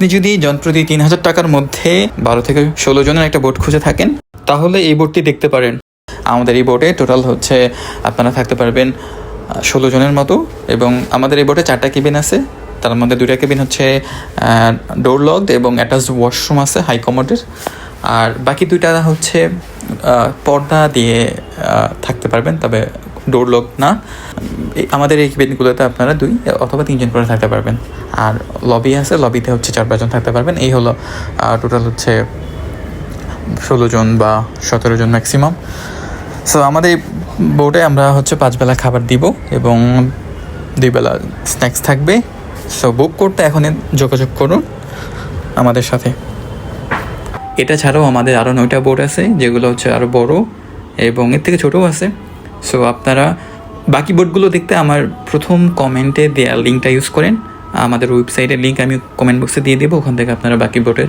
আপনি যদি যন্ত্রটি 3,000 টাকার মধ্যে 12 থেকে 16 জনের একটা বোট খুঁজে থাকেন, তাহলে এই বোটটি দেখতে পারেন। আমাদের এই বোটে টোটাল হচ্ছে আপনারা থাকতে পারবেন 16 জনের মতো, এবং আমাদের এই বোটে 4টা কেবিন আছে। তার মধ্যে 2টা কেবিন হচ্ছে ডোর লকড এবং অ্যাটাচড ওয়াশরুম আছে হাই কমোডের, আর বাকি 2টা হচ্ছে পর্দা দিয়ে থাকতে পারবেন, তবে ডোর লক না। আমাদের এই কেবিনগুলোতে আপনারা 2 অথবা 3 জন করে থাকতে পারবেন। আর লবি আছে, লবিতে হচ্ছে 4-5 জন থাকতে পারবেন। এই হলো টোটাল হচ্ছে 16 জন বা 17 জন ম্যাক্সিমাম। সো আমাদের বোটে আমরা হচ্ছে 5 বেলা খাবার দিব এবং 2 বেলা স্ন্যাক্স থাকবে। সো বুক করতে এখনই যোগাযোগ করুন আমাদের সাথে। এটা ছাড়াও আমাদের আরও 9টা বোট আছে, যেগুলো হচ্ছে আরও বড় এবং এর থেকে ছোটও আছে। সো আপনারা বাকি বোটগুলো দেখতে আমার প্রথম কমেন্টে দেওয়া লিঙ্কটা ইউজ করেন। আমাদের ওয়েবসাইটের লিঙ্ক আমি কমেন্ট বক্সে দিয়ে দেবো, ওখান থেকে আপনারা বাকি বোটের